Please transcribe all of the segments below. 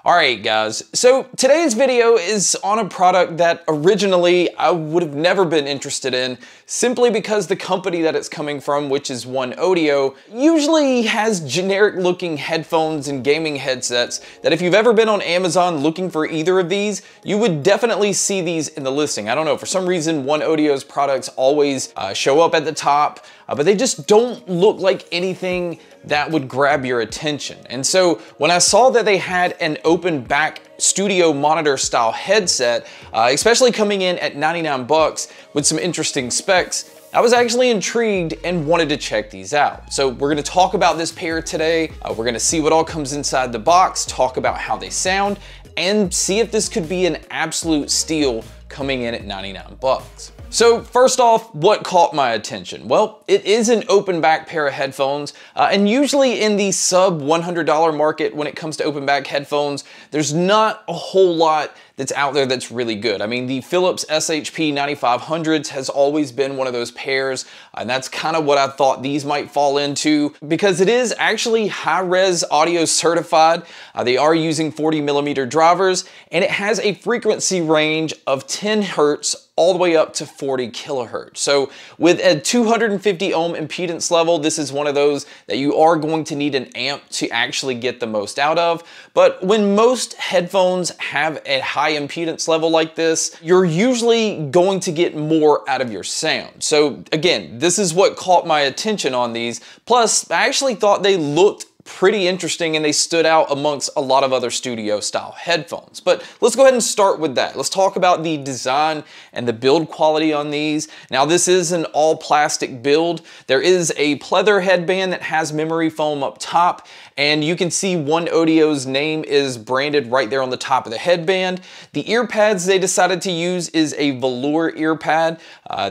Alright guys, so today's video is on a product that originally I would have never been interested in simply because the company that it's coming from, which is OneOdio, usually has generic looking headphones and gaming headsets that if you've ever been on Amazon looking for either of these, you would definitely see these in the listing. I don't know, for some reason OneAudio's products always show up at the top, but they just don't look like anything that would grab your attention. And so when I saw that they had an open back studio monitor style headset, especially coming in at 99 bucks with some interesting specs, I was actually intrigued and wanted to check these out. So we're gonna talk about this pair today. We're gonna see what all comes inside the box, talk about how they sound, and see if this could be an absolute steal coming in at 99 bucks. So first off, what caught my attention? Well, it is an open back pair of headphones, and usually in the sub $100 market when it comes to open back headphones, there's not a whole lot that's out there that's really good. I mean, the Philips SHP 9500s has always been one of those pairs, and that's kind of what I thought these might fall into because it is actually high-res audio certified. They are using 40mm drivers, and it has a frequency range of 10 Hertz all the way up to 40 kilohertz. So with a 250 ohm impedance level, this is one of those that you are going to need an amp to actually get the most out of. But when most headphones have a high impedance level like this, you're usually going to get more out of your sound. So again, this is what caught my attention on these. Plus, I actually thought they looked pretty interesting and they stood out amongst a lot of other studio style headphones. But let's go ahead and start with that. Let's talk about the design and the build quality on these. Now this is an all plastic build. There is a pleather headband that has memory foam up top, and you can see OneAudio's name is branded right there on the top of the headband. The ear pads they decided to use is a velour ear pad.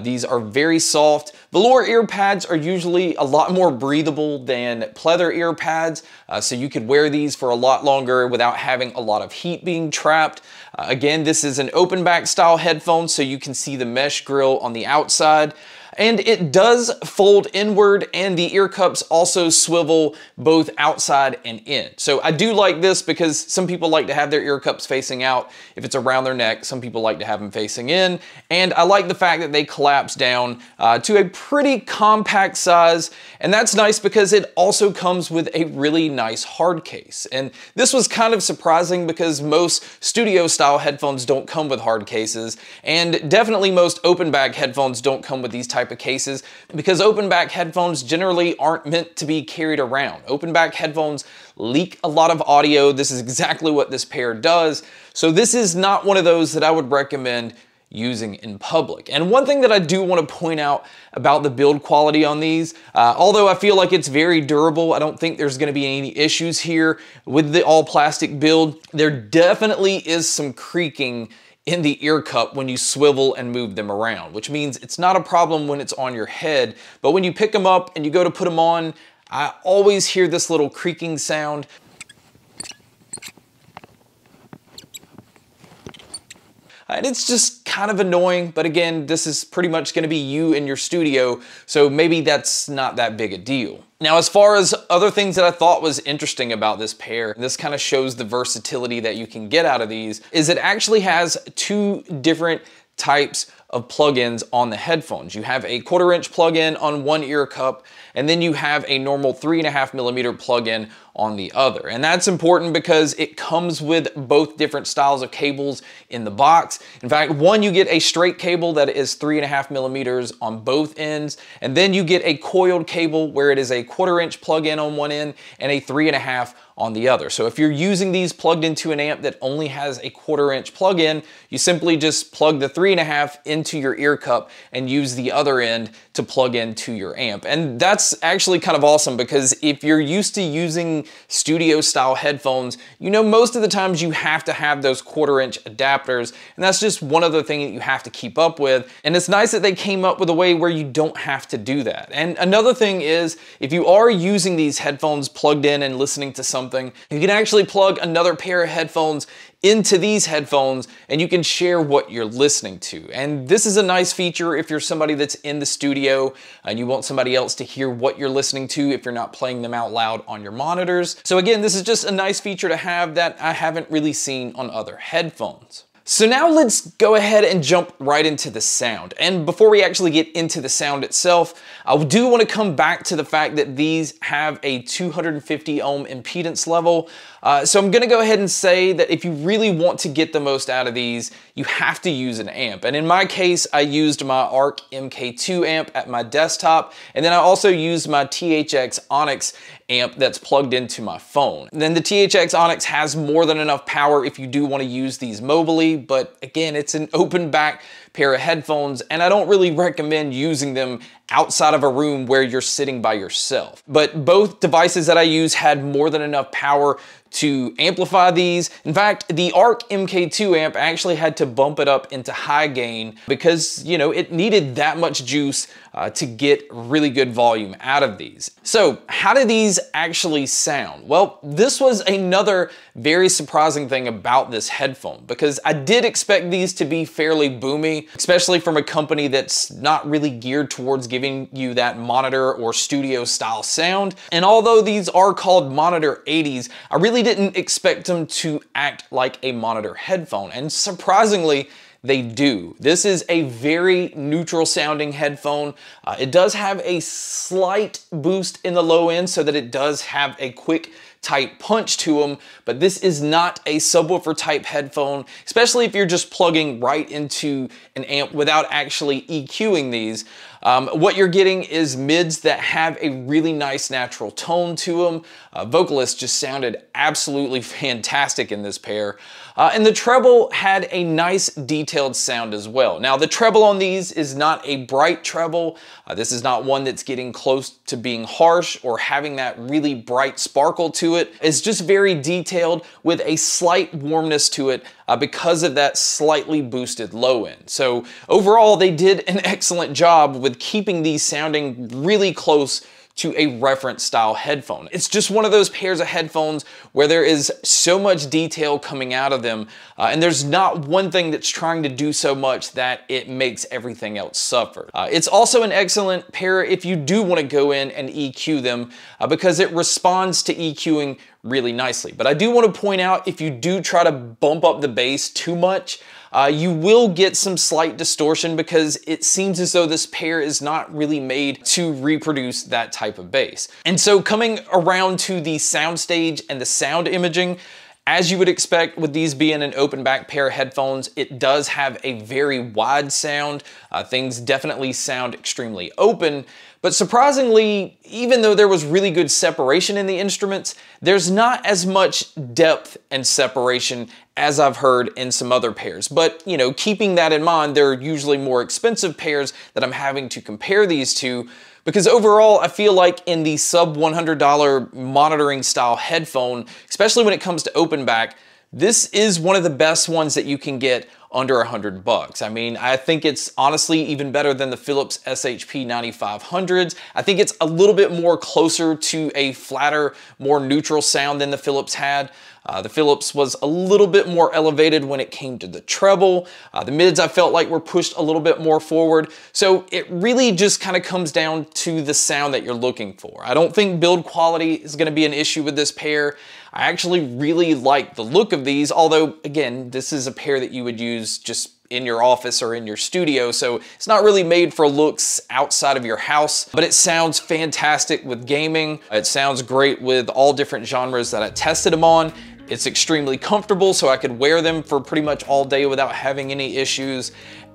These are very soft. Velour ear pads are usually a lot more breathable than pleather ear pads, so you could wear these for a lot longer without having a lot of heat being trapped. Again, this is an open back style headphone, so you can see the mesh grill on the outside. And it does fold inward, and the ear cups also swivel both outside and in. So I do like this because some people like to have their ear cups facing out if it's around their neck. Some people like to have them facing in. And I like the fact that they collapse down to a pretty compact size. And that's nice because it also comes with a really nice hard case. And this was kind of surprising because most studio style headphones don't come with hard cases. And definitely most open back headphones don't come with these type of cases because open back headphones generally aren't meant to be carried around. Open back headphones leak a lot of audio. This is exactly what this pair does. So this is not one of those that I would recommend using in public. And one thing that I do want to point out about the build quality on these, although I feel like it's very durable, I don't think there's going to be any issues here with the all plastic build. There definitely is some creaking in the ear cup when you swivel and move them around, which means it's not a problem when it's on your head, but when you pick them up and you go to put them on, I always hear this little creaking sound. And it's just kind of annoying, but again, this is pretty much gonna be you in your studio, so maybe that's not that big a deal. Now, as far as other things that I thought was interesting about this pair, this kind of shows the versatility that you can get out of these, is it actually has two different types of plugins on the headphones. You have a 1/4" plug-in on one ear cup, and then you have a normal 3.5mm plug-in on the other. And that's important because it comes with both different styles of cables in the box. In fact, one, you get a straight cable that is 3.5mm on both ends, and then you get a coiled cable where it is a 1/4" plug-in on one end and a 3.5 on the other. So if you're using these plugged into an amp that only has a 1/4" plug-in, you simply just plug the 3.5 into your ear cup and use the other end to plug into your amp. And that's actually kind of awesome because if you're used to using studio style headphones, you know most of the times you have to have those 1/4" adapters, and that's just one other thing that you have to keep up with. And it's nice that they came up with a way where you don't have to do that. And another thing is, if you are using these headphones plugged in and listening to something, you can actually plug another pair of headphones into these headphones and you can share what you're listening to. And this is a nice feature if you're somebody that's in the studio and you want somebody else to hear what you're listening to if you're not playing them out loud on your monitors. So again, this is just a nice feature to have that I haven't really seen on other headphones. So now let's go ahead and jump right into the sound. And before we actually get into the sound itself, I do want to come back to the fact that these have a 250 ohm impedance level. So I'm going to go ahead and say that if you really want to get the most out of these, you have to use an amp. And in my case, I used my ARC MK2 amp at my desktop, and then I also used my THX Onyx amp that's plugged into my phone. And then the THX Onyx has more than enough power if you do want to use these mobily, but again, it's an open back pair of headphones, and I don't really recommend using them outside of a room where you're sitting by yourself. But both devices that I use had more than enough power to amplify these. In fact, the ARC MK2 amp actually had to bump it up into high gain because, you know, it needed that much juice to get really good volume out of these. So how do these actually sound? Well, this was another very surprising thing about this headphone because I did expect these to be fairly boomy, especially from a company that's not really geared towards giving you that monitor or studio style sound. And although these are called Monitor 80s, I really didn't expect them to act like a monitor headphone. And surprisingly, they do. This is a very neutral sounding headphone. It does have a slight boost in the low end so that it does have a quick tight punch to them, but this is not a subwoofer type headphone, especially if you're just plugging right into an amp without actually EQing these. What you're getting is mids that have a really nice natural tone to them. Vocalists just sounded absolutely fantastic in this pair. And the treble had a nice detailed sound as well. Now the treble on these is not a bright treble. This is not one that's getting close to being harsh or having that really bright sparkle to it. It's just very detailed with a slight warmness to it because of that slightly boosted low end. So overall, they did an excellent job with keeping these sounding really close to a reference style headphone. It's just one of those pairs of headphones where there is so much detail coming out of them, and there's not one thing that's trying to do so much that it makes everything else suffer. It's also an excellent pair if you do want to go in and EQ them because it responds to EQing really nicely. But I do want to point out, if you do try to bump up the bass too much, you will get some slight distortion because it seems as though this pair is not really made to reproduce that type of bass. And so coming around to the soundstage and the sound imaging, as you would expect with these being an open back pair of headphones, it does have a very wide sound. Things definitely sound extremely open. But surprisingly, even though there was really good separation in the instruments, there's not as much depth and separation as I've heard in some other pairs. But, you know, keeping that in mind, they're usually more expensive pairs that I'm having to compare these to, because overall, I feel like in the sub $100 monitoring style headphone, especially when it comes to open back, this is one of the best ones that you can get under $100. I mean, I think it's honestly even better than the Philips SHP 9500s. I think it's a little bit more closer to a flatter, more neutral sound than the Philips had. The Philips was a little bit more elevated when it came to the treble. The mids I felt like were pushed a little bit more forward. So it really just kind of comes down to the sound that you're looking for. I don't think build quality is going to be an issue with this pair. I actually really like the look of these, although again, this is a pair that you would use just in your office or in your studio, so it's not really made for looks outside of your house, but it sounds fantastic with gaming. It sounds great with all different genres that I tested them on. It's extremely comfortable, so I could wear them for pretty much all day without having any issues.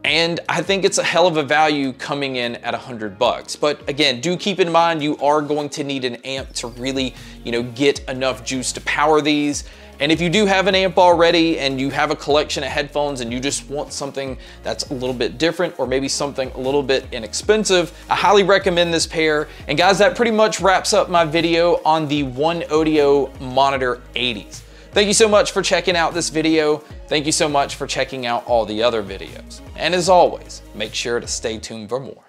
And I think it's a hell of a value coming in at $100. But again, do keep in mind you are going to need an amp to really, you know, get enough juice to power these. And if you do have an amp already and you have a collection of headphones and you just want something that's a little bit different or maybe something a little bit inexpensive, I highly recommend this pair. And guys, that pretty much wraps up my video on the OneOdio Monitor 80s. Thank you so much for checking out this video. Thank you so much for checking out all the other videos. And as always, make sure to stay tuned for more.